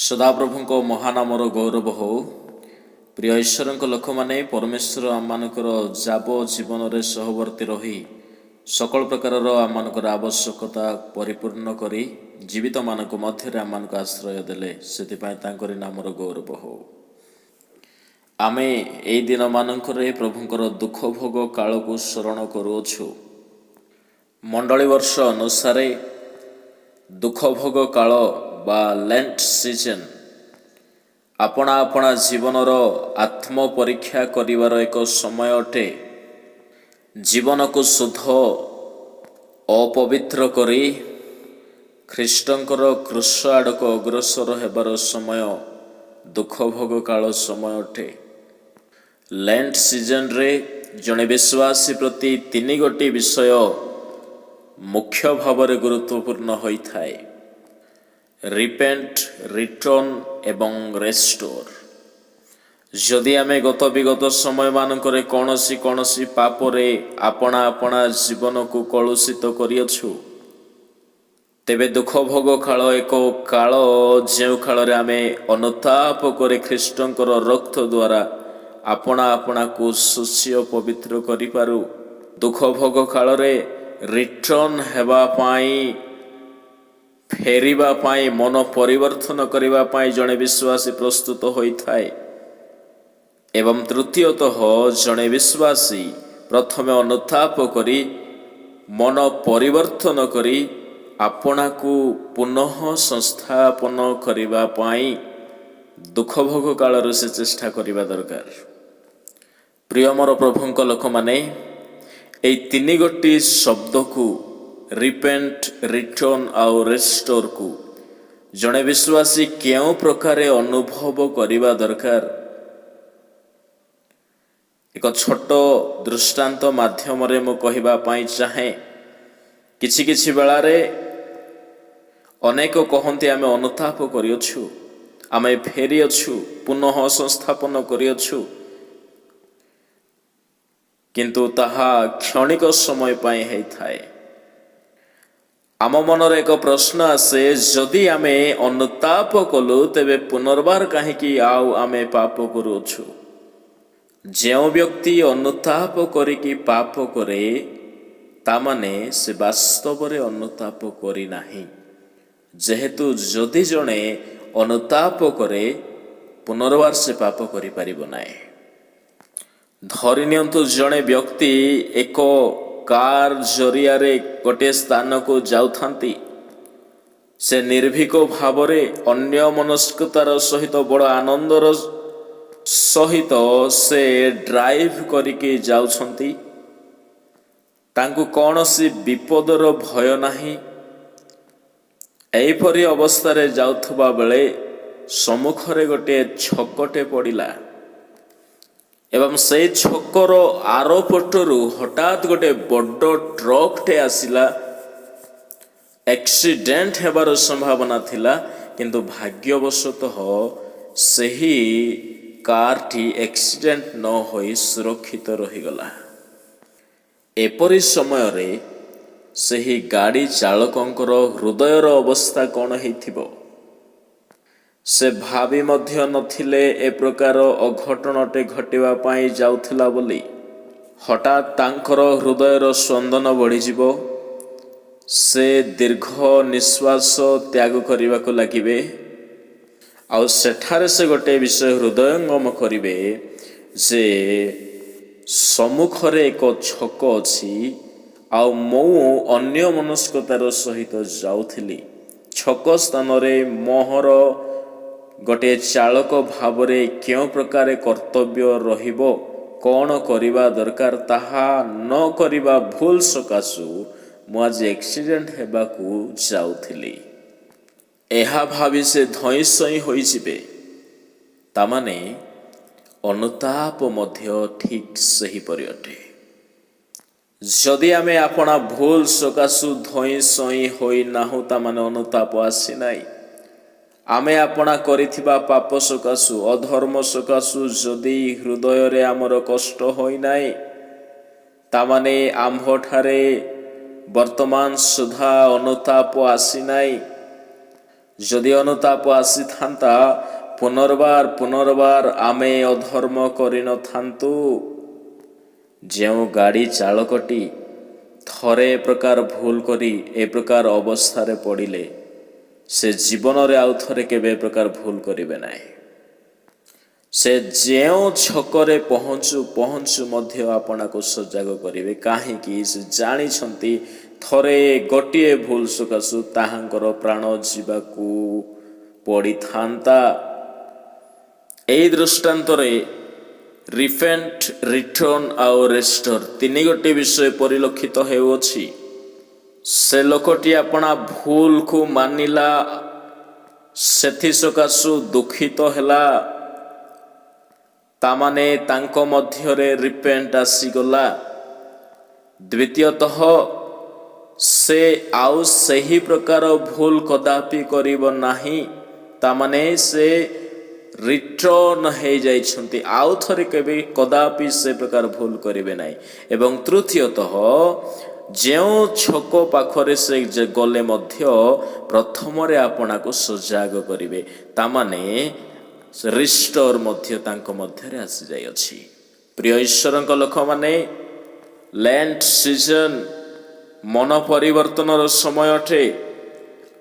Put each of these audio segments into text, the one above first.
ସଦାପ୍ରଭୁଙ୍କ ମହାନାମର ଗୌରବ ହେଉ। ପ୍ରିୟ ଈଶ୍ୱରଙ୍କ ଲୋକମାନେ, ପରମେଶ୍ୱର ଆମମାନଙ୍କର ଜୀବନରେ ସହବର୍ତ୍ତୀ ରହି ସକଳ ପ୍ରକାରର ଆମମାନଙ୍କର ଆବଶ୍ୟକତା ପରିପୂର୍ଣ୍ଣ କରି ଜୀବିତମାନଙ୍କ ମଧ୍ୟରେ ଆମମାନଙ୍କୁ ଆଶ୍ରୟ ଦେଲେ, ସେଥିପାଇଁ ତାଙ୍କରି ନାମର ଗୌରବ ହେଉ। ଆମେ ଏହି ଦିନମାନଙ୍କରେ ପ୍ରଭୁଙ୍କର ଦୁଃଖ ଭୋଗ କାଳକୁ ସ୍ମରଣ କରୁଅଛୁ। ମଣ୍ଡଳୀ ବର୍ଷ ଅନୁସାରେ ଦୁଃଖ ଭୋଗ କାଳ ବା ଲେଣ୍ଟ ସିଜନ୍ ଆପଣା ଆପଣା ଜୀବନର ଆତ୍ମ ପରୀକ୍ଷା କରିବାର ଏକ ସମୟ ଅଟେ। ଜୀବନକୁ ଶୁଦ୍ଧ ଅପବିତ୍ର କରି ଖ୍ରୀଷ୍ଟଙ୍କର କ୍ରୁଶ ଆଡ଼କୁ ଅଗ୍ରସର ହେବାର ସମୟ ଦୁଃଖ ଭୋଗ କାଳ ସମୟ ଅଟେ। ଲେଣ୍ଟ ସିଜନ୍ରେ ଜଣେ ବିଶ୍ୱାସୀ ପ୍ରତି ତିନି ଗୋଟି ବିଷୟ ମୁଖ୍ୟ ଭାବରେ ଗୁରୁତ୍ୱପୂର୍ଣ୍ଣ ହୋଇଥାଏ: ରିପେଣ୍ଟ, ରିଟର୍ଣ୍ଣ ଏବଂ ରେଷ୍ଟୋର। ଯଦି ଆମେ ବିଗତ ସମୟମାନଙ୍କରେ କୌଣସି ପାପରେ ଆପଣା ଆପଣା ଜୀବନକୁ କଳୁଷିତ କରିଅଛୁ, ତେବେ ଦୁଃଖ ଭୋଗ କାଳ ଏକ କାଳ ଯେଉଁ କାଳରେ ଆମେ ଅନୁତାପ କରି ଖ୍ରୀଷ୍ଟଙ୍କର ରକ୍ତ ଦ୍ୱାରା ଆପଣା ଆପଣାକୁ ଶୁଚି ଓ ପବିତ୍ର କରିପାରୁ। ଦୁଃଖ ଭୋଗ କାଳରେ ରିଟର୍ଣ୍ଣ ହେବା ପାଇଁ, ଫେରିବା ପାଇଁ, ମନ ପରିବର୍ତ୍ତନ କରିବା ପାଇଁ ଜଣେ ବିଶ୍ୱାସୀ ପ୍ରସ୍ତୁତ ହୋଇଥାଏ। ଏବଂ ତୃତୀୟତଃ, ଜଣେ ବିଶ୍ୱାସୀ ପ୍ରଥମେ ଅନୁତାପ କରି ମନ ପରିବର୍ତ୍ତନ କରି ଆପଣାକୁ ପୁନଃ ସଂସ୍ଥାପନ କରିବା ପାଇଁ ଦୁଃଖ ଭୋଗ କାଳରୁ ସେ ଚେଷ୍ଟା କରିବା ଦରକାର। ପ୍ରିୟ ମୋର ପ୍ରଭୁଙ୍କ ଲୋକମାନେ, ଏହି ତିନି ଗୋଟି ଶବ୍ଦକୁ, ରିପେଣ୍ଟ, ରିଟର୍ଣ୍ଣ ଆଉ ରେଷ୍ଟୋରକୁ ଜଣେ ବିଶ୍ୱାସୀ କେଉଁ ପ୍ରକାରେ ଅନୁଭବ କରିବା ଦରକାର, ଏକ ଛୋଟ ଦୃଷ୍ଟାନ୍ତ ମାଧ୍ୟମରେ ମୁଁ କହିବା ପାଇଁ ଚାହେଁ। କିଛି ବେଳାରେ ଅନେକ କହନ୍ତି ଆମେ ଅନୁତାପ କରିଅଛୁ, ଆମେ ଫେରିଅଛୁ, ପୁନଃ ସଂସ୍ଥାପନ କରିଅଛୁ, କିନ୍ତୁ ତାହା କ୍ଷଣିକ ସମୟ ପାଇଁ ହେଇଥାଏ। ଆମ ମନରେ ଏକ ପ୍ରଶ୍ନ ଆସେ, ଯଦି ଆମେ ଅନୁତାପ କଲୁ ତେବେ ପୁନର୍ବାର କାହିଁକି ଆଉ ଆମେ ପାପ କରୁଅଛୁ? ଯେଉଁ ବ୍ୟକ୍ତି ଅନୁତାପ କରିକି ପାପ କରେ, ତାମାନେ ସେ ବାସ୍ତବରେ ଅନୁତାପ କରିନାହିଁ। ଯେହେତୁ ଯଦି ଜଣେ ଅନୁତାପ କରେ, ପୁନର୍ବାର ସେ ପାପ କରିପାରିବ ନାହିଁ। ଧରି ନିଅନ୍ତୁ, ଜଣେ ବ୍ୟକ୍ତି ଏକ କାର୍ ଜରିଆରେ ଗୋଟିଏ ସ୍ଥାନକୁ ଯାଉଥାନ୍ତି। ସେ ନିର୍ଭୀକ ଭାବରେ ଅନ୍ୟମନସ୍କତାର ସହିତ, ବଡ଼ ଆନନ୍ଦର ସହିତ ସେ ଡ୍ରାଇଭ କରିକି ଯାଉଛନ୍ତି। ତାଙ୍କୁ କୌଣସି ବିପଦର ଭୟ ନାହିଁ। ଏହିପରି ଅବସ୍ଥାରେ ଯାଉଥିବା ବେଳେ ସମ୍ମୁଖରେ ଗୋଟିଏ ଛକଟେ ପଡ଼ିଲା ଏବଂ ସେଇ ଛକର ଆର ପଟରୁ ହଠାତ୍ ଗୋଟେ ବଡ଼ ଟ୍ରକଟେ ଆସିଲା। ଆକ୍ସିଡେଣ୍ଟ ହେବାର ସମ୍ଭାବନା ଥିଲା, କିନ୍ତୁ ଭାଗ୍ୟବଶତଃ ସେହି କାରଟି ଆକ୍ସିଡେଣ୍ଟ ନ ହୋଇ ସୁରକ୍ଷିତ ରହିଗଲା। ଏପରି ସମୟରେ ସେହି ଗାଡ଼ି ଚାଳକଙ୍କର ହୃଦୟର ଅବସ୍ଥା କ'ଣ ହେଇଥିବ? ସେ ଭାବି ମଧ୍ୟ ନଥିଲେ ଏ ପ୍ରକାର ଅଘଟଣଟେ ଘଟିବା ପାଇଁ ଯାଉଥିଲା ବୋଲି। ହଠାତ୍ ତାଙ୍କର ହୃଦୟର ସ୍ପନ୍ଦନ ବଢ଼ିଯିବ। ସେ ଦୀର୍ଘ ନିଶ୍ୱାସ ତ୍ୟାଗ କରିବାକୁ ଲାଗିବେ। ଆଉ ସେଠାରେ ସେ ଗୋଟିଏ ବିଷୟ ହୃଦୟଙ୍ଗମ କରିବେ ଯେ ସମ୍ମୁଖରେ ଏକ ଛକ ଅଛି, ଆଉ ମୁଁ ଅନ୍ୟମନସ୍କତାର ସହିତ ଯାଉଥିଲି। ଛକ ସ୍ଥାନରେ ମୋହର ଗୋଟିଏ ଚାଳକ ଭାବରେ କେଉଁ ପ୍ରକାର କର୍ତ୍ତବ୍ୟ ରହିବ, କ'ଣ କରିବା ଦରକାର, ତାହା ନ କରିବା ଭୁଲ ସକାଶୁ ମୁଁ ଆଜି ଆକ୍ସିଡେଣ୍ଟ ହେବାକୁ ଯାଉଥିଲି। ଏହା ଭାବି ସେ ଧଇଁ ସଇଁ ହୋଇଯିବେ। ତାମାନେ ଅନୁତାପ ମଧ୍ୟ ଠିକ୍ ସେହିପରି ଅଟେ। ଯଦି ଆମେ ଆପଣା ଭୁଲ ସକାଶୁ ଧଇଁ ସଇଁ ହୋଇନାହୁଁ, ତାମାନେ ଅନୁତାପ ଆସିନାହିଁ। ଆମେ ଆପଣା କରିଥିବା ପାପ ସକାଶୁ, ଅଧର୍ମ ସକାଶୁ ଯଦି ହୃଦୟରେ ଆମର କଷ୍ଟ ହୋଇନାହିଁ, ତାମାନେ ଆମ୍ଭଠାରେ ବର୍ତ୍ତମାନ ସୁଦ୍ଧା ଅନୁତାପ ଆସିନାହିଁ। ଯଦି ଅନୁତାପ ଆସିଥାନ୍ତା, ପୁନର୍ବାର ପୁନର୍ବାର ଆମେ ଅଧର୍ମ କରିନଥାନ୍ତୁ। ଯେଉଁ ଗାଡ଼ି ଚାଳକଟି ଥରେ ଏ ପ୍ରକାର ଭୁଲ କରି ଏ ପ୍ରକାର ଅବସ୍ଥାରେ ପଡ଼ିଲେ, ସେ ଜୀବନରେ ଆଉ ଥରେ କେବେ ଏ ପ୍ରକାର ଭୁଲ କରିବେ ନାହିଁ। ସେ ଯେଉଁ ଛକରେ ପହଞ୍ଚୁ ପହଞ୍ଚୁ ମଧ୍ୟ ଆପଣଙ୍କୁ ସଜାଗ କରିବେ। କାହିଁକି? ସେ ଜାଣିଛନ୍ତି ଥରେ ଗୋଟିଏ ଭୁଲ ସକାଶୁ ତାହାଙ୍କର ପ୍ରାଣ ଯିବାକୁ ପଡ଼ିଥାନ୍ତା। ଏହି ଦୃଷ୍ଟାନ୍ତରେ ରିପେଣ୍ଟ, ରିଟର୍ନ ଆଉ ରେଷ୍ଟୋର ତିନି ଗୋଟି ବିଷୟ ପରିଲକ୍ଷିତ ହେଉଅଛି। ସେ ଲୋକଟି ଆପଣା ଭୁଲକୁ ମାନିଲା, ସେଥିସକାଶୁ ଦୁଃଖିତ ହେଲା, ତାମାନେ ତାଙ୍କ ମଧ୍ୟରେ ରିପେଣ୍ଟ ଆସିଗଲା। ଦ୍ୱିତୀୟତଃ ସେ ଆଉ ସେହି ପ୍ରକାର ଭୁଲ କଦାପି କରିବ ନାହିଁ, ତାମାନେ ସେ ରିଟର୍ନ ହେଇଯାଇଛନ୍ତି, ଆଉ ଥରେ କେବେ କଦାପି ସେ ପ୍ରକାର ଭୁଲ କରିବେ ନାହିଁ। ଏବଂ ତୃତୀୟତଃ ଯେଉଁ ଛକ ପାଖରେ ସେ ଗଲେ ମଧ୍ୟ ପ୍ରଥମରେ ଆପଣଙ୍କୁ ସଜାଗ କରିବେ, ତାମାନେ ରିଷ୍ଟୋର ମଧ୍ୟ ତାଙ୍କ ମଧ୍ୟରେ ଆସିଯାଇଅଛି। ପ୍ରିୟ ଈଶ୍ୱରଙ୍କ ଲୋକମାନେ, ଲେଣ୍ଟ ସିଜନ ମନ ପରିବର୍ତ୍ତନର ସମୟ ଅଟେ।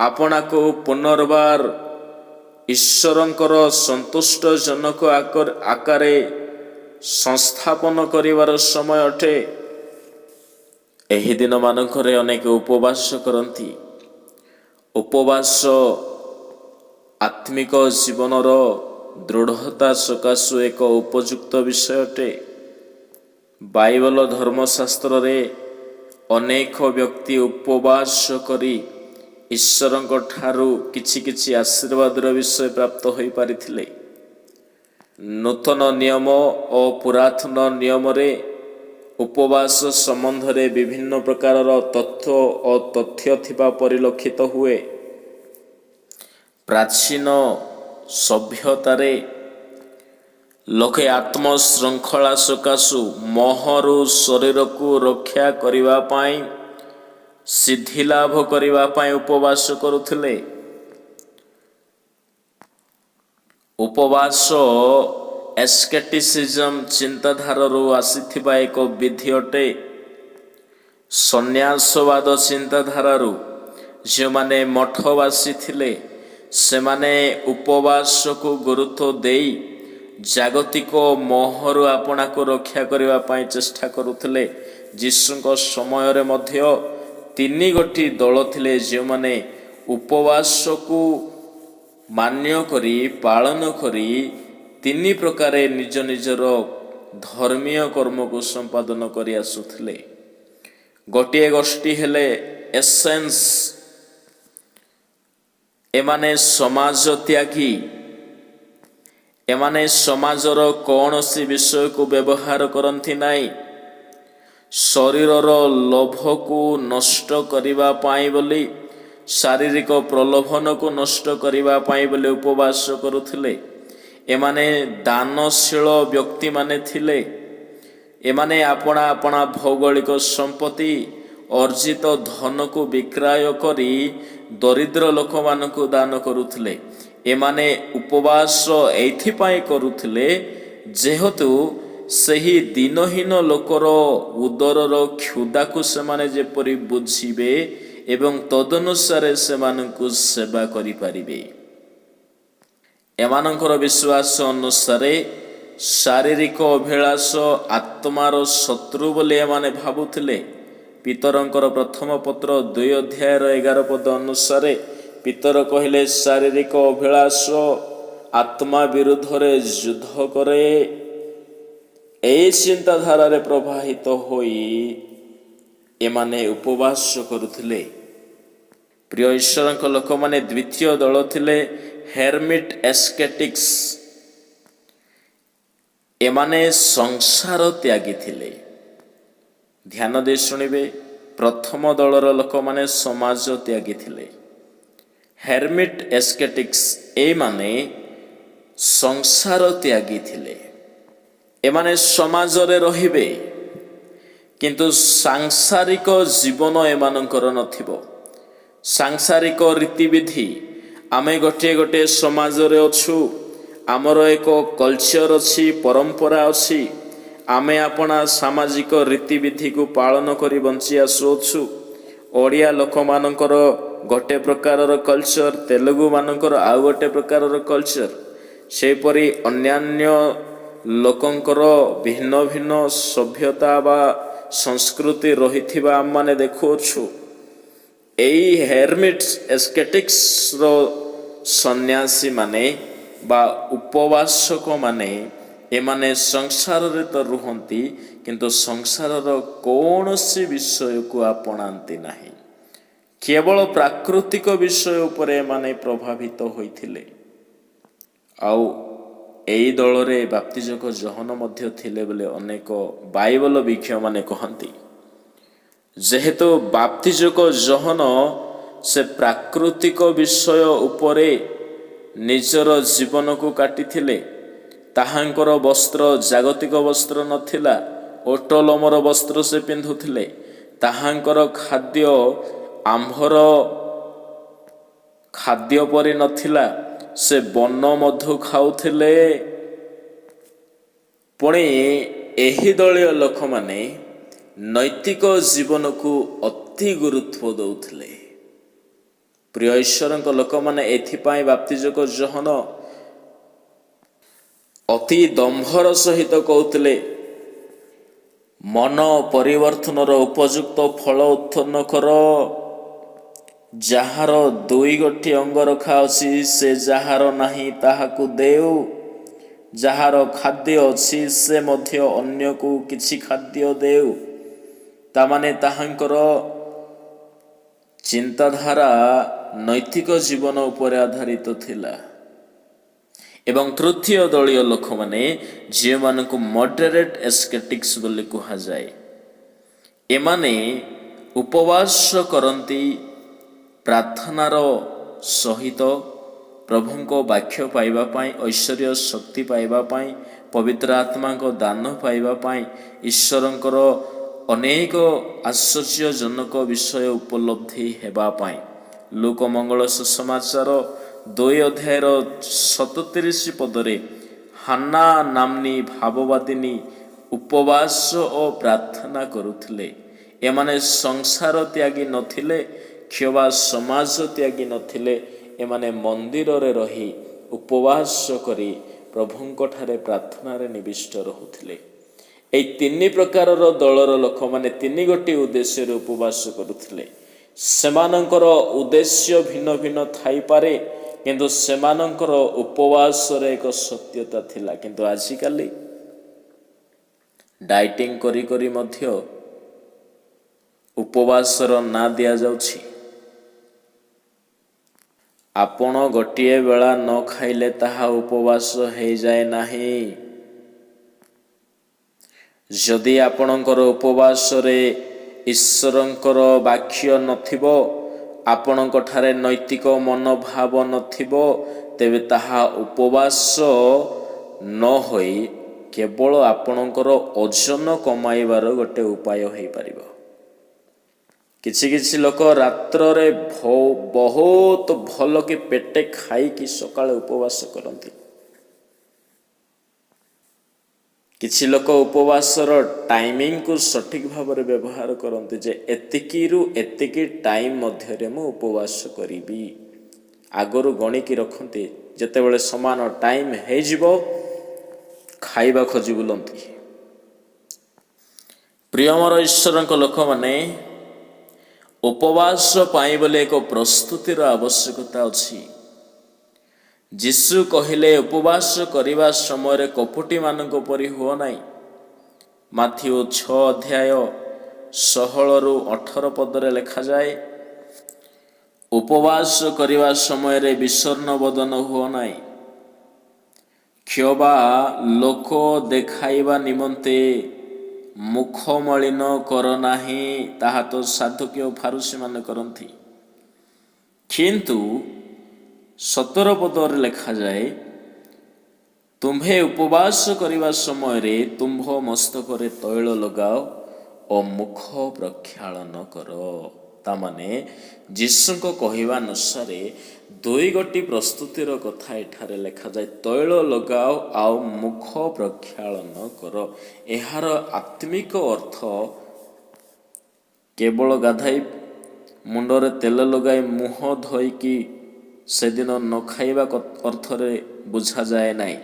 ଆପଣଙ୍କୁ ପୁନର୍ବାର ଈଶ୍ୱରଙ୍କର ସନ୍ତୁଷ୍ଟଜନକ ଆକାରେ ସଂସ୍ଥାପନ କରିବାର ସମୟ ଅଟେ। ଏହି ଦିନମାନଙ୍କରେ ଅନେକ ଉପବାସ କରନ୍ତି। ଉପବାସ ଆତ୍ମିକ ଜୀବନର ଦୃଢ଼ତା ସକାଶୁ ଏକ ଉପଯୁକ୍ତ ବିଷୟ ଅଟେ। ବାଇବଲ ଧର୍ମଶାସ୍ତ୍ରରେ ଅନେକ ବ୍ୟକ୍ତି ଉପବାସ କରି ଈଶ୍ୱରଙ୍କ ଠାରୁ କିଛି କିଛି ଆଶୀର୍ବାଦର ବିଷୟ ପ୍ରାପ୍ତ ହୋଇପାରିଥିଲେ। ନୂତନ ନିୟମ ଓ ପୁରାତନ ନିୟମରେ ଉପବାସ ସମ୍ବନ୍ଧରେ ବିଭିନ୍ନ ପ୍ରକାରର ତଥ୍ୟ ଥିବା ପରିଲକ୍ଷିତ ହୁଏ। ପ୍ରାଚୀନ ସଭ୍ୟତାରେ ଲୋକେ ଆତ୍ମଶୃଙ୍ଖଳା ସକାଶୁ ମୋହରୁ ଶରୀରକୁ ରକ୍ଷା କରିବା ପାଇଁ, ସିଦ୍ଧି ଲାଭ କରିବା ପାଇଁ ଉପବାସ କରୁଥିଲେ। ଉପବାସ ଏସ୍କେଟିସିଜମ ଚିନ୍ତାଧାରାରୁ ଆସିଥିବା ଏକ ବିଧି ଅଟେ। ସନ୍ନ୍ୟାସବାଦ ଚିନ୍ତାଧାରାରୁ ଯେଉଁମାନେ ମଠବାସୀ ଥିଲେ, ସେମାନେ ଉପବାସକୁ ଗୁରୁତ୍ୱ ଦେଇ ଜାଗତିକ ମୋହରୁ ଆପଣାକୁ ରକ୍ଷା କରିବା ପାଇଁ ଚେଷ୍ଟା କରୁଥିଲେ। ଯୀଶୁଙ୍କ ସମୟରେ ମଧ୍ୟ ତିନି ଗୋଟି ଦଳ ଥିଲେ, ଯେଉଁମାନେ ଉପବାସକୁ ମାନ୍ୟ କରି ପାଳନ କରି ତିନି ପ୍ରକାରେ ନିଜ ନିଜର ଧର୍ମୀୟ କର୍ମକୁ ସମ୍ପାଦନ କରି ଆସୁଥିଲେ। ଗୋଟିଏ ଗୋଷ୍ଠୀ ହେଲେ ଏସେନ୍ସ। ଏମାନେ ସମାଜ ତ୍ୟାଗୀ। ଏମାନେ ସମାଜର କୌଣସି ବିଷୟକୁ ବ୍ୟବହାର କରନ୍ତି ନାହିଁ। ଶରୀରର ଲୋଭକୁ ନଷ୍ଟ କରିବା ପାଇଁ ବୋଲି, ଶାରୀରିକ ପ୍ରଲୋଭନକୁ ନଷ୍ଟ କରିବା ପାଇଁ ବୋଲି ଉପବାସ କରୁଥିଲେ। ଏମାନେ ଦାନଶୀଳ ବ୍ୟକ୍ତିମାନେ ଥିଲେ। ଏମାନେ ଆପଣା ଭୌଗୋଳିକ ସମ୍ପତ୍ତି, ଅର୍ଜିତ ଧନକୁ ବିକ୍ରୟ କରି ଦରିଦ୍ର ଲୋକମାନଙ୍କୁ ଦାନ କରୁଥିଲେ। ଏମାନେ ଉପବାସ ଏଇଥିପାଇଁ କରୁଥିଲେ, ଯେହେତୁ ସେହି ଦିନହୀନ ଲୋକର ଉଦରର କ୍ଷୁଧାକୁ ସେମାନେ ଯେପରି ବୁଝିବେ ଏବଂ ତଦନୁସାରେ ସେମାନଙ୍କୁ ସେବା କରିପାରିବେ। ଏମାନଙ୍କର ବିଶ୍ୱାସ ଅନୁସାରେ ଶାରୀରିକ ଅଭିଳାଷ ଆତ୍ମାର ଶତ୍ରୁ ବୋଲି ଏମାନେ ଭାବୁଥିଲେ। ପିତରଙ୍କର ପ୍ରଥମ ପତ୍ର 2 ଅଧ୍ୟାୟର 11 ପଦ ଅନୁସାରେ ପିତର କହିଲେ, ଶାରୀରିକ ଅଭିଳାଷ ଆତ୍ମା ବିରୁଦ୍ଧରେ ଯୁଦ୍ଧ କରେ। ଏହି ଚିନ୍ତାଧାରାରେ ପ୍ରବାହିତ ହୋଇ ଏମାନେ ଉପବାସ କରୁଥିଲେ। ପ୍ରିୟ ଈଶ୍ୱରଙ୍କ ଲୋକମାନେ, ଦ୍ୱିତୀୟ ଦଳ ଥିଲେ ହେର୍ମିଟ୍ ଏସ୍କେଟିକ୍ସ। ଏମାନେ ସଂସାର ତ୍ୟାଗୀ ଥିଲେ। ଧ୍ୟାନ ଦେଇ ଶୁଣିବେ, ପ୍ରଥମ ଦଳର ଲୋକମାନେ ସମାଜ ତ୍ୟାଗୀ ଥିଲେ। ହେର୍ମିଟ୍ ଏସ୍କେଟିକ୍ସ ଏମାନେ ସଂସାର ତ୍ୟାଗୀ ଥିଲେ। ଏମାନେ ସମାଜରେ ରହିବେ, କିନ୍ତୁ ସାଂସାରିକ ଜୀବନ ଏମାନଙ୍କର ନଥିବ। ସାଂସାରିକ ରୀତିବିଧି आमे गोटे गोटे समाज रे अछु, आमर एक कल्चर अच्छी परंपरा अच्छी, आमे अपना सामाजिक रीतिविधि को पालन करी बंची आसुअछु। ओडिया लोक मानकर गोटे प्रकार कल्चर, तेलुगु मानकर आउ गोटे प्रकार कल्चर, सेपरी अन्यान्य लोकंकर भिन्न भिन्न सभ्यता बा संस्कृति रही आम माने देखुअछु। एई हेरमिट्स एस्केटिक्स रो सन्यासी माने बा उपवासक माने एमाने संसार रे तो रुहंती, किंतु संसार रो कौनसी विषय को आपणांती नहीं, केवल प्राकृतिक विषय उपरे एमाने प्रभावित होइथिले। आउ एई दलरे बाप्तिजक जहन मध्य थिले बोले अनेक बाइबल विज्ञ माने कहंती। जेहेतु बाप्तिजक जहन से प्राकृतिक विषय उपरे निजर जीवन को काटिथिले, ताहांकर वस्त्र जागतिक वस्त्र नथिला, ओटोलमर वस्त्र से पिंधुथिले, ताहांकर खाद्य आंभर खाद्य परि नथिला, से बन मधु खाउथिले। पुणी एही दलीय लोक माने नैतिक जीवन को अति गुरुत्व दौथिले। प्रिय ईश्वर लोक माने एथिपाई बाप्तिजक जहन अति दंभर सहित कहते मन परिवर्तन उपयुक्त फल उत्पन्न कर, जार दुई गोटी अंग रखा अछि से जार नाही ताहाकु देउ, जार खाद्य अछि से मध्य अन्य को किछि खाद्य देउ। तामाने ताहांकर चिंताधारा नैतिक जीवन उपर आधारित थिला। एवं तृतीय दलीय लोक माने जे मानकु मॉडरेट एस्केटिक्स बोली कहा जाए, एमाने उपवास करंती प्रार्थनार सहित प्रभुको वाक्य पाइबा पाई, ऐश्वर्य शक्ति पाइबा पाई, पवित्र आत्मा को दान पाइबा पाई, ईश्वरंकर अनेक आश्चर्यजनक विषय उपलब्धि हेबा पाई। लोक मंगल सुसमाचार 2 अध्यायर 37 पदरे हान्ना नामनी भाववादिनी उपवास और प्रार्थना करुथिले। एमाने संसार त्यागी नथिले, क्षमा समाज त्यागी नथिले, एमाने मंदिर रे रही उपवास करी प्रभुंको ठारे प्रार्थना रे निविष्ट रहुथिले। एई 3 प्रकार दलर लोक माने 3 गोटी उद्देश्य उपवास करुथिले। सेमानंकर उद्देश्य भिन्न भिन्न थाई पारे, किंतु सेमानंकर उपवास रे एक सत्यता थिला। किंतु आजिकाली डाइटिंग करी करी मध्य उपवास रो ना दिया जाउछि। आपण गोटिए बेला न खाइले ताहा उपवास हे जाए नाही। जदि आपणकर उपवास रे ईश्वरंकर वाक्य नथिबो, आपणक ठारे नैतिक मनोभाव नथिबो, तेबे ताहा उपवास न होई केवल आपणकर ओजन कमाइबार गोटे उपाय होई परिबो। किछि किछि लोक रात्र रे बहुत भल कि पेटे खाई कि सकाळे उपवास करंती। किछि लोक उपवासर टाइमिंग को सठिक भाव में व्यवहार करते, जे एतिकी रु एतिकी टाइम मध्य मु उपवास करी आगरू गणिकी रखते। जेतेबेले समान टाइम हे जिवो खाइबा खोजी बुलंती। प्रियमर ईश्वरक लोक माने उपवास पाई बोले एक प्रस्तुतिर आवश्यकता अछि। जीशु कहिले उपवास करिबा समय कपटी मानक परि हुओ नाही। माथियो 6 अध्याय 16 रु 18 पदरे लिखा जाए, उपवास करिबा समय रे विषण्ण बदन हुओ नाही, क्षोभा लोक देखाइबा निमंते मुख मलिन कर नाही, ताहा तो साधुक्य फारुसी मान करंती। किंतु 17 पदरे लिखा जाए, तुम्हे उपवास करिबा समय रे तुम्भ मस्तक रे तैल लगाओ और मुख प्रक्षालन करो। ତାମାନେ ଯୀଶୁଙ୍କ କହିବା ଅନୁସାରେ ଦୁଇ ଗୋଟି ପ୍ରସ୍ତୁତିର କଥା ଏଠାରେ ଲେଖାଯାଏ। ତୈଳ ଲଗାଅ ଆଉ ମୁଖ ପ୍ରକ୍ଷାଳନ କର। ଏହାର ଆତ୍ମିକ ଅର୍ଥ କେବଳ ଗାଧାଇ ମୁଣ୍ଡରେ ତେଲ ଲଗାଇ ମୁହଁ ଧୋଇକି ସେଦିନ ନ ଖାଇବା ଅର୍ଥରେ ବୁଝାଯାଏ ନାହିଁ।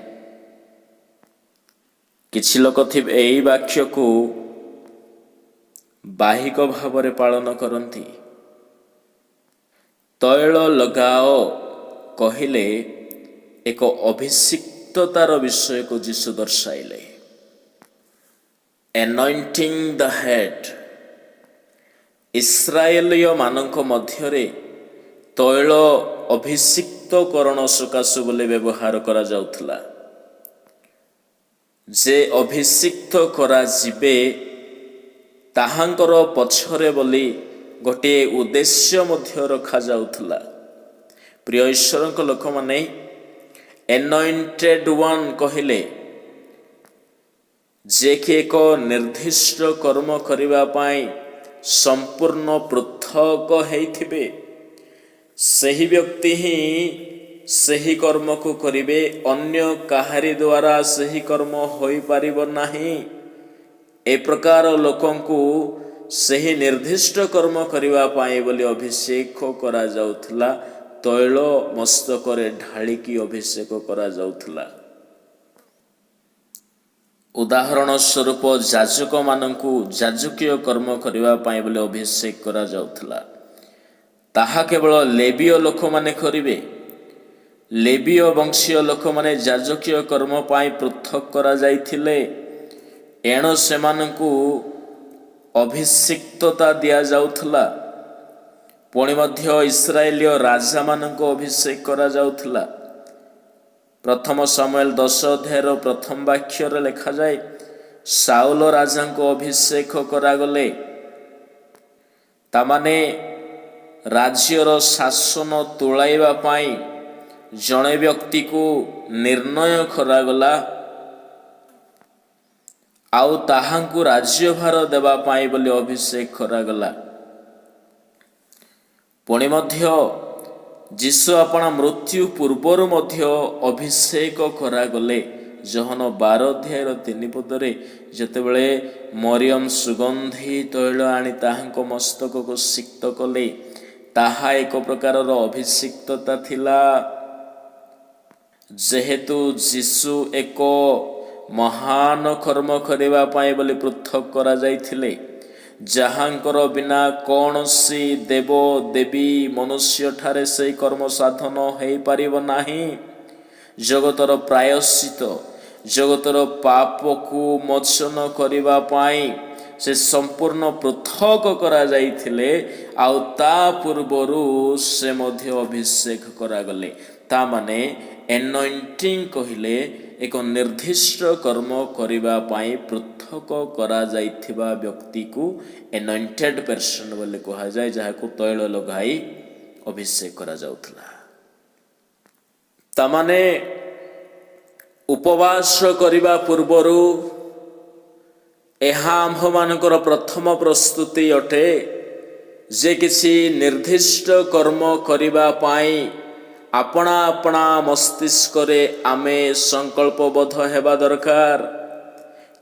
କିଛି ଲୋକ ଥିବେ ଏହି ବାକ୍ୟକୁ ବାହିକ ଭାବରେ ପାଳନ କରନ୍ତି। ତୈଳ ଲଗାଅ କହିଲେ ଏକ ଅଭିଷିକ୍ତତାର ବିଷୟକୁ ଯୀଶୁ ଦର୍ଶାଇଲେ। ଏନଏଣ୍ଟିଂ ଦ ହେଡ୍। ଇସ୍ରାଏଲୀୟ ମାନଙ୍କ ମଧ୍ୟରେ ତୈଳ ଅଭିଷିକ୍ତକରଣ ସକାଶୁ ବୋଲି ବ୍ୟବହାର କରାଯାଉଥିଲା। ଯେ ଅଭିଷିକ୍ତ କରାଯିବେ ତାହାଙ୍କର ପଛରେ ବୋଲି ଗୋଟିଏ ଉଦ୍ଦେଶ୍ୟ ମଧ୍ୟ ରଖାଯାଉଥିଲା। ପ୍ରିୟ ଈଶ୍ୱରଙ୍କ ଲୋକମାନେ, ଏନଏଣ୍ଟେଡ୍ ୱାନ୍ କହିଲେ ଯେ କି ଏକ ନିର୍ଦ୍ଦିଷ୍ଟ କର୍ମ କରିବା ପାଇଁ ସମ୍ପୂର୍ଣ୍ଣ ପୃଥକ ହେଇଥିବେ, ସେହି ବ୍ୟକ୍ତି ହିଁ ସେହି କର୍ମକୁ କରିବେ। ଅନ୍ୟ କାହାରି ଦ୍ୱାରା ସେହି କର୍ମ ହୋଇପାରିବ ନାହିଁ। ଏ ପ୍ରକାର ଲୋକଙ୍କୁ ସେହି ନିର୍ଦ୍ଦିଷ୍ଟ କର୍ମ କରିବା ପାଇଁ ବୋଲି ଅଭିଷେକ କରାଯାଉଥିଲା। ତୈଳ ମସ୍ତକରେ ଢାଳିକି ଅଭିଷେକ କରାଯାଉଥିଲା। ଉଦାହରଣ ସ୍ୱରୂପ ଯାଜକମାନଙ୍କୁ ଯାଜକୀୟ କର୍ମ କରିବା ପାଇଁ ବୋଲି ଅଭିଷେକ କରାଯାଉଥିଲା। ତାହା କେବଳ ଲେବୀୟ ଲୋକମାନେ କରିବେ। ଲେବୀୟ ବଂଶୀୟ ଲୋକମାନେ ଯାଜକୀୟ କର୍ମ ପାଇଁ ପୃଥକ କରାଯାଇଥିଲେ। ଏଣୁ ସେମାନଙ୍କୁ ଅଭିଷିକ୍ତତା ଦିଆଯାଉଥିଲା। ପୁଣି ମଧ୍ୟ ଇସ୍ରାଏଲୀୟ ରାଜାମାନଙ୍କୁ ଅଭିଷେକ କରାଯାଉଥିଲା। ପ୍ରଥମ ସାମୁଏଲ 10 ଅଧ୍ୟାୟର ପ୍ରଥମ ବାକ୍ୟରେ ଲେଖାଯାଏ, ସାଉଲ ରାଜାଙ୍କୁ ଅଭିଷେକ କରାଗଲେ। ତାମାନେ ରାଜ୍ୟର ଶାସନ ତୁଳାଇବା ପାଇଁ ଜଣେ ବ୍ୟକ୍ତିକୁ ନିର୍ଣ୍ଣୟ କରାଗଲା ଆଉ ତାହାଙ୍କୁ ରାଜ୍ୟଭାର ଦେବା ପାଇଁ ବୋଲି ଅଭିଷେକ କରାଗଲା। ପୁଣି ମଧ୍ୟ ଯୀଶୁ ଆପଣା ମୃତ୍ୟୁ ପୂର୍ବରୁ ମଧ୍ୟ ଅଭିଷେକ କରାଗଲେ। ଯୋହନ 12 ଅଧ୍ୟାୟର 3 ପଦରେ ଯେତେବେଳେ ମରିୟମ ସୁଗନ୍ଧି ତୈଳ ଆଣି ତାହାଙ୍କ ମସ୍ତକକୁ ସିକ୍ତ କଲେ, ତାହା ଏକ ପ୍ରକାରର ଅଭିଷିକ୍ତତା ଥିଲା। ଯେହେତୁ ଯୀଶୁ ଏକ ମହାନ କର୍ମ କରିବା ପାଇଁ ବୋଲି ପୃଥକ କରାଯାଇଥିଲେ, ଯାହାଙ୍କର ବିନା କୌଣସି ଦେବ ଦେବୀ ମନୁଷ୍ୟଠାରେ ସେହି କର୍ମ ସାଧନ ହୋଇପାରିବ ନାହିଁ। ଜଗତର ପ୍ରାୟଶ୍ଚିତ, ଜଗତର ପାପକୁ ମୋଚନ କରିବା ପାଇଁ ସେ ସମ୍ପୂର୍ଣ୍ଣ ପୃଥକ କରାଯାଇଥିଲେ। ଆଉ ତା ପୂର୍ବରୁ ସେ ମଧ୍ୟ ଅଭିଷେକ କରାଗଲେ। ତାମାନେ ଏନଏଣ୍ଟିଂ କହିଲେ ଏକ ନିର୍ଦ୍ଦିଷ୍ଟ କର୍ମ କରିବା ପାଇଁ ପୃଥକ କରାଯାଇଥିବା ବ୍ୟକ୍ତିକୁ ଏନଏଣ୍ଟେଡ୍ ପର୍ସନ ବୋଲି କୁହାଯାଏ, ଯାହାକୁ ତୈଳ ଲଗାଇ ଅଭିଷେକ କରାଯାଉଥିଲା। ତାମାନେ ଉପବାସ କରିବା ପୂର୍ବରୁ ଏହା ଆମ୍ଭମାନଙ୍କର ପ୍ରଥମ ପ୍ରସ୍ତୁତି ଅଟେ ଯେ କିଛି ନିର୍ଦ୍ଦିଷ୍ଟ କର୍ମ କରିବା ପାଇଁ ଆପଣା ଆପଣା ମସ୍ତିଷ୍କରେ ଆମେ ସଂକଳ୍ପବଦ୍ଧ ହେବା ଦରକାର।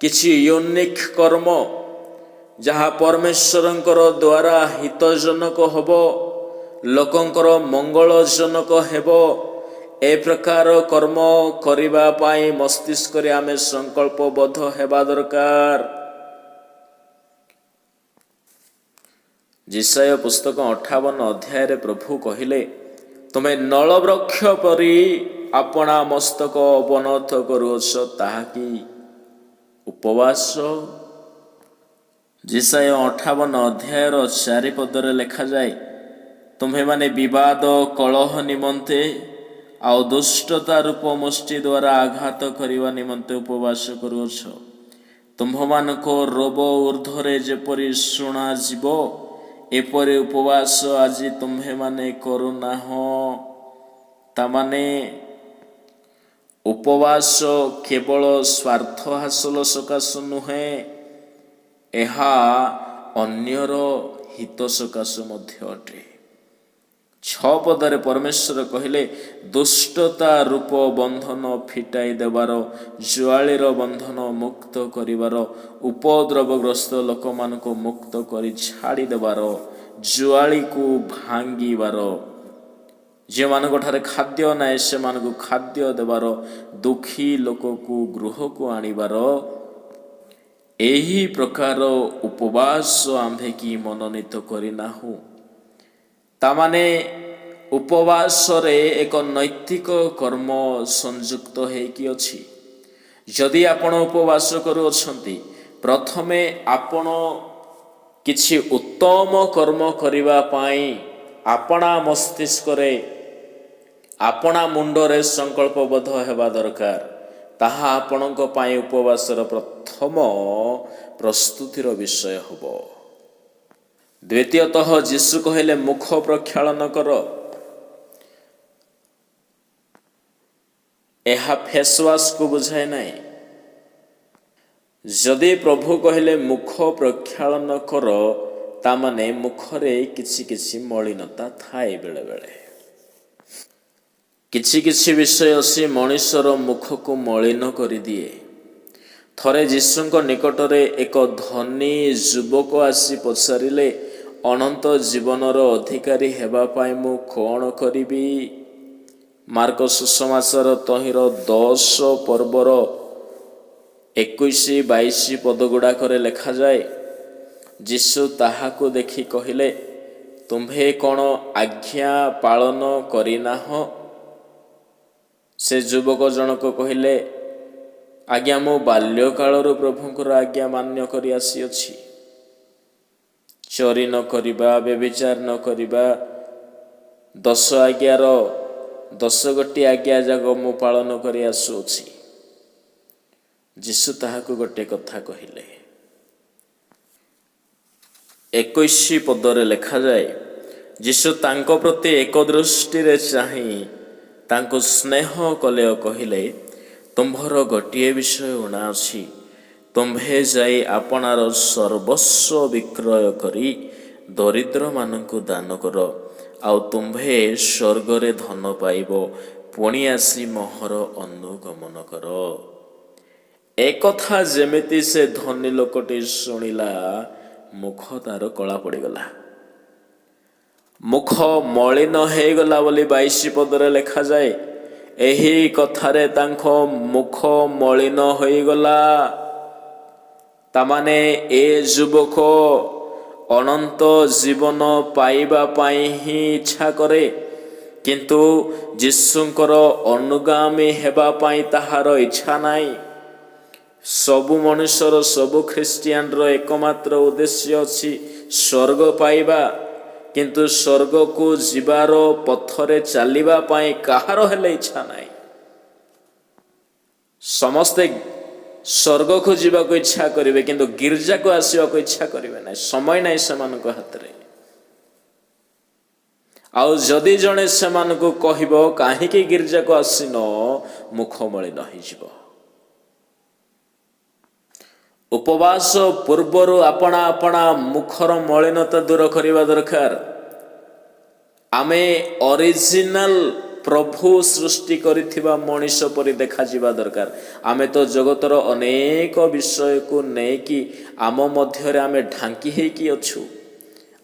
କିଛି ୟୁନିକ୍ କର୍ମ ଯାହା ପରମେଶ୍ୱରଙ୍କର ଦ୍ୱାରା ହିତଜନକ ହେବ, ଲୋକଙ୍କର ମଙ୍ଗଳଜନକ ହେବ, ଏ ପ୍ରକାର କର୍ମ କରିବା ପାଇଁ ମସ୍ତିଷ୍କରେ ଆମେ ସଂକଳ୍ପବଦ୍ଧ ହେବା ଦରକାର। ଯିଶାୟ ପୁସ୍ତକ 58 ଅଧ୍ୟାୟରେ ପ୍ରଭୁ କହିଲେ, ତୁମେ ନଳବୃକ୍ଷ ପରି ଆପଣା ମସ୍ତକ ଅବନତ କରୁଅଛ, ତାହା କି ଉପବାସ? ଯିଶାୟ 58 ଅଧ୍ୟାୟର 4 ପଦରେ ଲେଖାଯାଏ, ତୁମ୍ଭେମାନେ ବିବାଦ କଳହ ନିମନ୍ତେ ଆଉ ଦୁଷ୍ଟତା ରୂପ ମୁଷ୍ଟି ଦ୍ୱାରା ଆଘାତ କରିବା ନିମନ୍ତେ ଉପବାସ କରୁଅଛ। ତୁମ୍ଭମାନଙ୍କ ରୋବ ଊର୍ଦ୍ଧ୍ୱରେ ଯେପରି ଶୁଣାଯିବ, ଏପରି ଉପବାସ ଆଜି ତୁମ୍ଭେମାନେ କରୁନାହଁ। ତାମାନେ ଉପବାସ କେବଳ ସ୍ୱାର୍ଥ ହାସଲ ସକାଶେ ନୁହେଁ, ଏହା ଅନ୍ୟର ହିତ ସକାଶୁ ମଧ୍ୟ ଅଟେ। 6 ପଦରେ ପରମେଶ୍ୱର କହିଲେ, ଦୁଷ୍ଟତା ରୂପ ବନ୍ଧନ ଫିଟାଇ ଦେବାର, ଜୁଆଳିର ବନ୍ଧନ ମୁକ୍ତ କରିବାର, ଉପଦ୍ରବଗ୍ରସ୍ତ ଲୋକମାନଙ୍କୁ ମୁକ୍ତ କରି ଛାଡ଼ି ଦେବାର, ଜୁଆଳିକୁ ଭାଙ୍ଗିବାର, ଯେଉଁମାନଙ୍କ ଠାରେ ଖାଦ୍ୟ ନାହିଁ ସେମାନଙ୍କୁ ଖାଦ୍ୟ ଦେବାର, ଦୁଃଖୀ ଲୋକକୁ ଗୃହକୁ ଆଣିବାର, ଏହି ପ୍ରକାର ଉପବାସ ଆମ୍ଭେକି ମନୋନୀତ କରିନାହୁଁ। ତାମାନେ ଉପବାସରେ ଏକ ନୈତିକ କର୍ମ ସଂଯୁକ୍ତ ହେଇକି ଅଛି। ଯଦି ଆପଣ ଉପବାସ କରୁଅଛନ୍ତି, ପ୍ରଥମେ ଆପଣ କିଛି ଉତ୍ତମ କର୍ମ କରିବା ପାଇଁ ଆପଣା ମସ୍ତିଷ୍କରେ, ଆପଣା ମୁଣ୍ଡରେ ସଂକଳ୍ପବଦ୍ଧ ହେବା ଦରକାର। ତାହା ଆପଣଙ୍କ ପାଇଁ ଉପବାସର ପ୍ରଥମ ପ୍ରସ୍ତୁତିର ବିଷୟ ହେବ। ଦ୍ୱିତୀୟତଃ ଯୀଶୁ କହିଲେ, ମୁଖ ପ୍ରକ୍ଷାଳନ କର। ଏହା ଫେସୱାଶକୁ ବୁଝାଏ ନାହିଁ। ଯଦି ପ୍ରଭୁ କହିଲେ ମୁଖ ପ୍ରକ୍ଷାଳନ କର, ତାମାନେ ମୁଖରେ କିଛି କିଛି ମଳିନତା ଥାଏ। ବେଳେବେଳେ କିଛି କିଛି ବିଷୟ ସେ ମଣିଷର ମୁଖକୁ ମଳିନ କରିଦିଏ। ଥରେ ଯୀଶୁଙ୍କ ନିକଟରେ ଏକ ଧନୀ ଯୁବକ ଆସି ପଚାରିଲେ, ଅନନ୍ତ ଜୀବନର ଅଧିକାରୀ ହେବା ପାଇଁ ମୁଁ କ'ଣ କରିବି? ମାର୍କ ସୁସମାଚାର ତହିଁର 10 ପର୍ବର 21-22 ପଦ ଗୁଡ଼ାକରେ ଲେଖାଯାଏ, ଯୀଶୁ ତାହାକୁ ଦେଖି କହିଲେ, ତୁମ୍ଭେ କ'ଣ ଆଜ୍ଞା ପାଳନ କରିନାହଁ? ସେ ଯୁବକ ଜଣକ କହିଲେ, ଆଜ୍ଞା ମୁଁ ବାଲ୍ୟକାଳରୁ ପ୍ରଭୁଙ୍କର ଆଜ୍ଞା ମାନ୍ୟ କରି ଆସିଅଛି। ଚୋରି ନ କରିବା, ବ୍ୟଭିଚାର ନ କରିବା, 10 ଆଜ୍ଞାର 10 ଗୋଟି ଆଜ୍ଞା ଯାକ ମୁଁ ପାଳନ କରି ଆସୁଅଛି। ଯୀଶୁ ତାହାକୁ ଗୋଟେ କଥା କହିଲେ। 21 ପଦରେ ଲେଖାଯାଏ, ଯୀଶୁ ତାଙ୍କ ପ୍ରତି ଏକ ଦୃଷ୍ଟିରେ ଚାହିଁ ତାଙ୍କୁ ସ୍ନେହ କଲେ ଓ କହିଲେ, ତୁମ୍ଭର ଗୋଟିଏ ବିଷୟ ଊଣା ଅଛି। ତୁମ୍ଭେ ଯାଇ ଆପଣାର ସର୍ବସ୍ୱ ବିକ୍ରୟ କରି ଦରିଦ୍ରମାନଙ୍କୁ ଦାନ କର, ଆଉ ତୁମ୍ଭେ ସ୍ୱର୍ଗରେ ଧନ ପାଇବ। ପୁଣି ଆସି ମୋହର ଅନୁଗମନ କର। ଏକଥା ଯେମିତି ସେ ଧନୀ ଲୋକଟି ଶୁଣିଲା, ମୁଖ ତାର କଳା ପଡ଼ିଗଲା। ମୁଖ ମଳିନ ହେଇଗଲା ବୋଲି 22 ପଦରେ ଲେଖାଯାଏ। ଏହି କଥାରେ ତାଙ୍କ ମୁଖ ମଳିନ ହୋଇଗଲା। ତାମାନେ ଏ ଯୁବକ ଅନନ୍ତ ଜୀବନ ପାଇବା ପାଇଁ ହିଁ ଇଚ୍ଛା କରେ, କିନ୍ତୁ ଯୀଶୁଙ୍କର ଅନୁଗାମୀ ହେବା ପାଇଁ ତାହାର ଇଚ୍ଛା ନାହିଁ। ସବୁ ମଣିଷର, ସବୁ ଖ୍ରୀଷ୍ଟିଆନର ଏକମାତ୍ର ଉଦ୍ଦେଶ୍ୟ ଅଛି ସ୍ୱର୍ଗ ପାଇବା, କିନ୍ତୁ ସ୍ୱର୍ଗକୁ ଯିବାର ପଥରେ ଚାଲିବା ପାଇଁ କାହାର ହେଲେ ଇଚ୍ଛା ନାହିଁ। ସମସ୍ତେ ସ୍ୱର୍ଗକୁ ଯିବାକୁ ଇଚ୍ଛା କରିବେ, କିନ୍ତୁ ଗିର୍ଜାକୁ ଆସିବାକୁ ଇଚ୍ଛା କରିବେ ନାହିଁ। ସମୟ ନାହିଁ ସେମାନଙ୍କ ହାତରେ। ଆଉ ଯଦି ଜଣେ ସେମାନଙ୍କୁ କହିବ, କାହିଁକି ଗିର୍ଜାକୁ ଆସିନ, ମୁଖ ମଳିନ ହୋଇଯିବ। ଉପବାସ ପୂର୍ବରୁ ଆପଣା ଆପଣା ମୁଖର ମଳିନତା ଦୂର କରିବା ଦରକାର। ଆମେ ଅରିଜିନାଲ ପ୍ରଭୁ ସୃଷ୍ଟି କରିଥିବା ମଣିଷ ପରି ଦେଖାଯିବା ଦରକାର। ଆମେ ତ ଜଗତର ଅନେକ ବିଷୟକୁ ନେଇକି ଆମ ମଧ୍ୟରେ ଆମେ ଢାଙ୍କି ହେଇକି ଅଛୁ।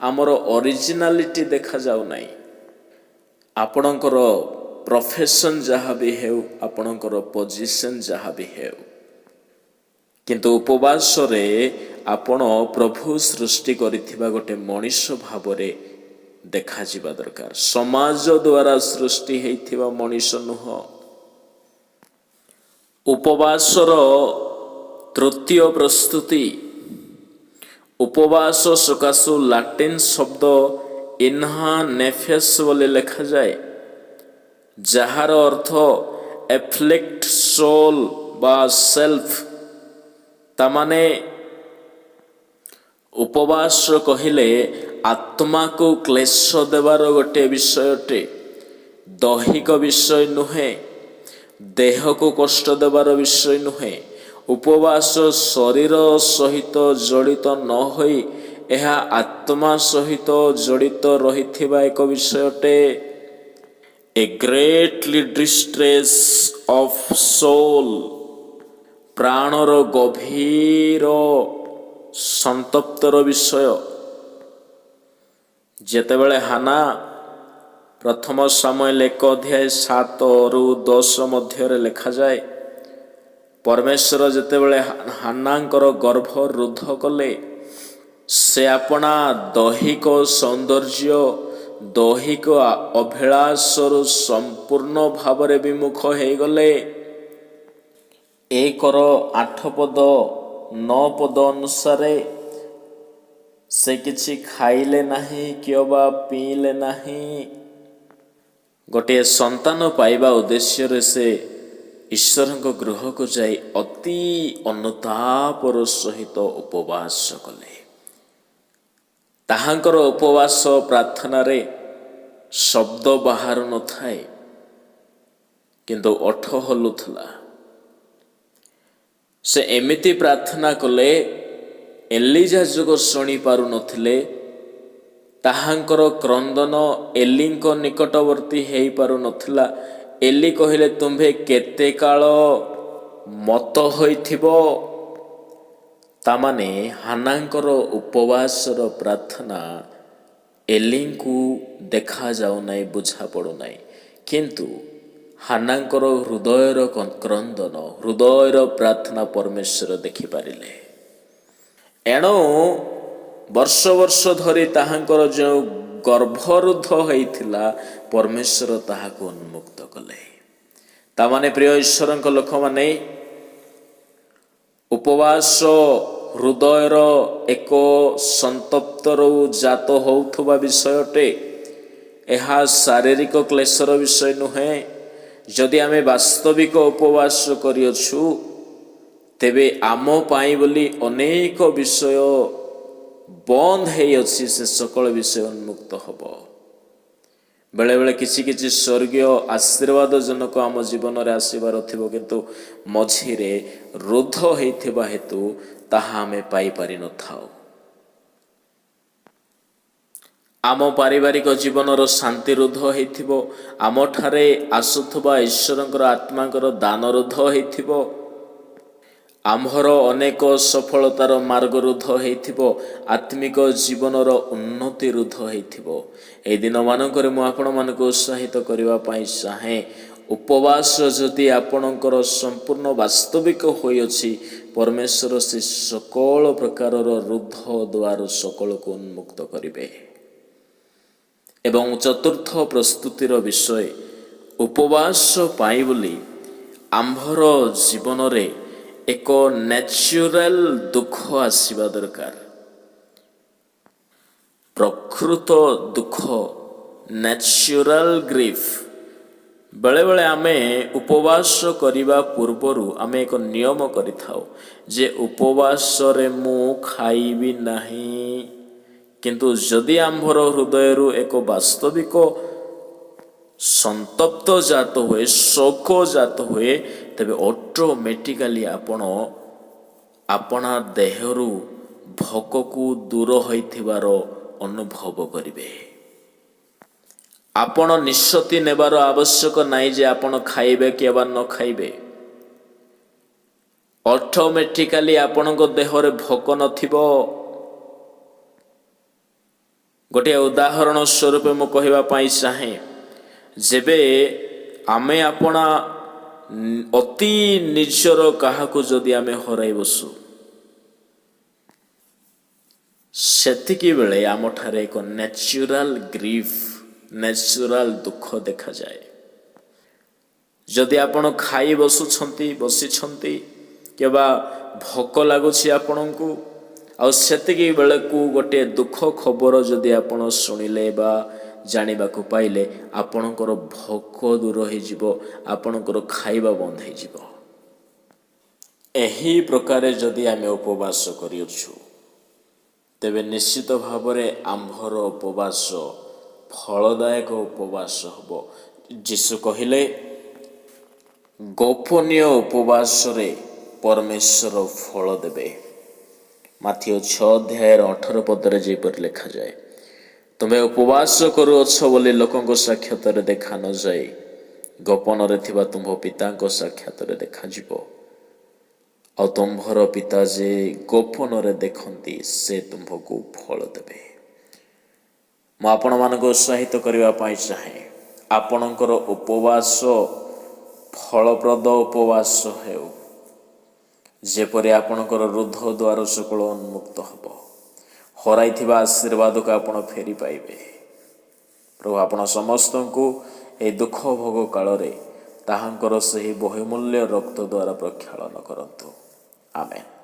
ଆମର ଅରିଜିନାଲିଟି ଦେଖାଯାଉ ନାହିଁ। ଆପଣଙ୍କର ପ୍ରଫେସନ୍ ଯାହା ବି ହେଉ, ଆପଣଙ୍କର ପୋଜିସନ୍ ଯାହା ବି ହେଉ, କିନ୍ତୁ ଉପବାସରେ ଆପଣ ପ୍ରଭୁ ସୃଷ୍ଟି କରିଥିବା ଗୋଟେ ମଣିଷ ଭାବରେ ଦେଖାଯିବା ଦରକାର। ସମାଜ ଦ୍ୱାରା ସୃଷ୍ଟି ହେଇଥିବା ମଣିଷ ନୁହଁ। ଉପବାସର ତୃତୀୟ ପ୍ରସ୍ତୁତି। ଉପବାସ ସକାଶୁ ଲାଟିନ୍ ଶବ୍ଦ ଇନ୍ହା ନେଫେସ୍ ବୋଲି ଲେଖାଯାଏ, ଯାହାର ଅର୍ଥ ଏଫ୍ଲିକ୍ଟ ସୋଲ୍ ବା ସେଲ୍ଫ। ତାମାନେ ଉପବାସ କହିଲେ ଆତ୍ମାକୁ କ୍ଲେଶ ଦେବାର ଗୋଟିଏ ବିଷୟଟେ, ଦୈହିକ ବିଷୟ ନୁହେଁ, ଦେହକୁ କଷ୍ଟ ଦେବାର ବିଷୟ ନୁହେଁ। ଉପବାସ ଶରୀର ସହିତ ଜଡ଼ିତ ନ ହୋଇ ଏହା ଆତ୍ମା ସହିତ ଜଡ଼ିତ ରହିଥିବା ଏକ ବିଷୟଟେ। ଏ ଗ୍ରେଟଲି ଡିଷ୍ଟ୍ରେସ୍ ଅଫ୍ ସୋଲ୍, ପ୍ରାଣର ଗଭୀର ସନ୍ତପ୍ତର ବିଷୟ। ଯେତେବେଳେ ହାନା ପ୍ରଥମ ସାମୁଏଲ 1:7-10 ମଧ୍ୟରେ ଲେଖାଯାଏ, ପରମେଶ୍ୱର ଯେତେବେଳେ ହାନାଙ୍କର ଗର୍ଭ ରୁଦ୍ଧ କଲେ, ସେ ଆପଣା ଦୈହିକ ସୌନ୍ଦର୍ଯ୍ୟ, ଦୈହିକ ଅଭିଳାଷରୁ ସମ୍ପୂର୍ଣ୍ଣ ଭାବରେ ବିମୁଖ ହୋଇଗଲେ। 1:8-9 ଅନୁସାରେ ସେ କିଛି ଖାଇଲେ ନାହିଁ କିମ୍ବା ପିଇଲେ ନାହିଁ। ଗୋଟିଏ ସନ୍ତାନ ପାଇବା ଉଦ୍ଦେଶ୍ୟରେ ସେ ଈଶ୍ୱରଙ୍କ ଗୃହକୁ ଯାଇ ଅତି ଅନୁତାପର ସହିତ ଉପବାସ କଲେ। ତାହାଙ୍କର ଉପବାସ ପ୍ରାର୍ଥନାରେ ଶବ୍ଦ ବାହାରୁ ନଥାଏ, କିନ୍ତୁ ଓଠ ହଲୁଥିଲା। ସେ ଏମିତି ପ୍ରାର୍ଥନା କଲେ, ଏଲିଜା ଯୋଗ ଶୁଣି ପାରୁନଥିଲେ। ତାହାଙ୍କର କ୍ରନ୍ଦନ ଏଲିଙ୍କ ନିକଟବର୍ତ୍ତୀ ହୋଇପାରୁନଥିଲା। ଏଲି କହିଲେ, ତୁମ୍ଭେ କେତେ କାଳ ମତ ହୋଇଥିବ? ତାମାନେ ହାନାଙ୍କର ଉପବାସର ପ୍ରାର୍ଥନା ଏଲିଙ୍କୁ ଦେଖାଯାଉନାହିଁ, ବୁଝାପଡ଼ୁନାହିଁ, କିନ୍ତୁ ହାନାଙ୍କର ହୃଦୟର କ୍ରନ୍ଦନ, ହୃଦୟର ପ୍ରାର୍ଥନା ପରମେଶ୍ୱର ଦେଖିପାରିଲେ। ଏଣୁ ବର୍ଷ ବର୍ଷ ଧରି ତାହାଙ୍କର ଯେଉଁ ଗର୍ଭରୁଦ୍ଧ ହୋଇଥିଲା, ପରମେଶ୍ୱର ତାହାକୁ ଉନ୍ମୁକ୍ତ କଲେ। ତାମାନେ ପ୍ରିୟ ଈଶ୍ୱରଙ୍କ ଲୋକମାନେ, ଉପବାସ ହୃଦୟର ଏକ ସନ୍ତପ୍ତରୁ ଜାତ ହେଉଥିବା ବିଷୟଟେ। ଏହା ଶାରୀରିକ କ୍ଲେଶର ବିଷୟ ନୁହେଁ। ଯଦି ଆମେ ବାସ୍ତବିକ ଉପବାସ କରିଅଛୁ, ତେବେ ଆମ ପାଇଁ ବୋଲି ଅନେକ ବିଷୟ ବନ୍ଦ ହୋଇଅଛି, ସେ ସକଳ ବିଷୟ ଉନ୍ମୁକ୍ତ ହେବ। ବେଳେବେଳେ କିଛି କିଛି ସ୍ୱର୍ଗୀୟ ଆଶୀର୍ବାଦଜନକ ଆମ ଜୀବନରେ ଆସିବାର ଥିବ, କିନ୍ତୁ ମଝିରେ ରୁଦ୍ଧ ହୋଇଥିବା ହେତୁ ତାହା ଆମେ ପାଇପାରିନଥାଉ। ଆମ ପାରିବାରିକ ଜୀବନର ଶାନ୍ତି ରୁଦ୍ଧ ହୋଇଥିବ, ଆମଠାରେ ଆସୁଥିବା ଈଶ୍ୱରଙ୍କର ଆତ୍ମାଙ୍କର ଦାନ ରୁଦ୍ଧ ହୋଇଥିବ, ଆମ୍ଭର ଅନେକ ସଫଳତାର ମାର୍ଗ ରୁଦ୍ଧ ହୋଇଥିବ, ଆତ୍ମିକ ଜୀବନର ଉନ୍ନତି ରୁଦ୍ଧ ହୋଇଥିବ। ଏହି ଦିନମାନଙ୍କରେ ମୁଁ ଆପଣମାନଙ୍କୁ ଉତ୍ସାହିତ କରିବା ପାଇଁ ଚାହେଁ, ଉପବାସ ଯଦି ଆପଣଙ୍କର ସମ୍ପୂର୍ଣ୍ଣ ବାସ୍ତବିକ ହୋଇଅଛି, ପରମେଶ୍ୱର ସେ ସକଳ ପ୍ରକାରର ରୁଦ୍ଧ ଦ୍ୱାର ସକଳକୁ ଉନ୍ମୁକ୍ତ କରିବେ। ଏବଂ ଚତୁର୍ଥ ପ୍ରସ୍ତୁତିର ବିଷୟ, ଉପବାସ ପାଇଁ ବୋଲି ଆମ୍ଭର ଜୀବନରେ ଏକ ନ୍ୟାଚୁରାଲ ଦୁଃଖ ଆସିବା ଦରକାର। ପ୍ରକୃତ ଦୁଃଖ, ନ୍ୟାଚୁରାଲ ଗ୍ରିଫ୍। ବେଳେବେଳେ ଆମେ ଉପବାସ କରିବା ପୂର୍ବରୁ ଆମେ ଏକ ନିୟମ କରିଥାଉ ଯେ ଉପବାସରେ ମୁଁ ଖାଇବି ନାହିଁ। କିନ୍ତୁ ଯଦି ଆମ୍ଭର ହୃଦୟରୁ ଏକ ବାସ୍ତବିକ ସନ୍ତପ୍ତ ଜାତ ହୁଏ, ଶୋକ ଜାତ ହୁଏ, ତେବେ ଅଟୋମେଟିକାଲି ଆପଣ ଆପଣା ଦେହରୁ ଭୋକକୁ ଦୂର ହୋଇଥିବାର ଅନୁଭବ କରିବେ। ଆପଣ ନିଷ୍ପତ୍ତି ନେବାର ଆବଶ୍ୟକ ନାହିଁ ଯେ ଆପଣ ଖାଇବେ କିମ୍ବା ନ ଖାଇବେ। ଅଟୋମେଟିକାଲି ଆପଣଙ୍କ ଦେହରେ ଭୋକ ନଥିବ। ଗୋଟିଏ ଉଦାହରଣ ସ୍ୱରୂପ ମୁଁ କହିବା ପାଇଁ ଚାହେଁ, ଯେବେ ଆମେ ଆପଣା ଅତି ନିଜର କାହାକୁ ଯଦି ଆମେ ହରାଇ ବସୁ, ସେତିକି ବେଳେ ଆମଠାରେ ଏକ ନ୍ୟାଚୁରାଲ ଗ୍ରିଫ୍, ନ୍ୟାଚୁରାଲ ଦୁଃଖ ଦେଖାଯାଏ। ଯଦି ଆପଣ ଖାଇ ବସିଛନ୍ତି କିମ୍ବା ଭୋକ ଲାଗୁଛି ଆପଣଙ୍କୁ, ଆଉ ସେତିକି ବେଳକୁ ଗୋଟିଏ ଦୁଃଖ ଖବର ଯଦି ଆପଣ ଶୁଣିଲେ ବା ଜାଣିବାକୁ ପାଇଲେ, ଆପଣଙ୍କର ଭୋକ ଦୂର ହୋଇଯିବ, ଆପଣଙ୍କର ଖାଇବା ବନ୍ଦ ହୋଇଯିବ। ଏହି ପ୍ରକାରେ ଯଦି ଆମେ ଉପବାସ କରିଅଛୁ, ତେବେ ନିଶ୍ଚିତ ଭାବରେ ଆମ୍ଭର ଉପବାସ ଫଳଦାୟକ ଉପବାସ ହେବ। ଯୀଶୁ କହିଲେ, ଗୋପନୀୟ ଉପବାସରେ ପରମେଶ୍ୱର ଫଳ ଦେବେ। ମାଥିଓ 6:18 ଯେପରି ଲେଖାଯାଏ, ତୁମେ ଉପବାସ କରୁଅଛ ବୋଲି ଲୋକଙ୍କ ସାକ୍ଷାତରେ ଦେଖା ନଯାଇ ଗୋପନରେ ଥିବା ତୁମ୍ଭ ପିତାଙ୍କ ସାକ୍ଷାତରେ ଦେଖାଯିବ। ଆଉ ତୁମ୍ଭର ପିତା ଯେ ଗୋପନରେ ଦେଖନ୍ତି ସେ ତୁମ୍ଭକୁ ଫଳ ଦେବେ। ମୁଁ ଆପଣମାନଙ୍କୁ ଉତ୍ସାହିତ କରିବା ପାଇଁ ଚାହେଁ, ଆପଣଙ୍କର ଉପବାସ ଫଳପ୍ରଦ ଉପବାସ ହେଉ, ଯେପରି ଆପଣଙ୍କର ରୁଦ୍ଧ ଦ୍ୱାର ସକଳ ଉନ୍ମୁକ୍ତ ହେବ, ହରାଇଥିବା ଆଶୀର୍ବାଦକୁ ଆପଣ ଫେରି ପାଇବେ। ପ୍ରଭୁ ଆପଣ ସମସ୍ତଙ୍କୁ ଏହି ଦୁଃଖ ଭୋଗ କାଳରେ ତାହାଙ୍କର ସେହି ବହୁମୂଲ୍ୟ ରକ୍ତ ଦ୍ୱାରା ପ୍ରକ୍ଷାଳନ କରନ୍ତୁ। ଆମେନ୍।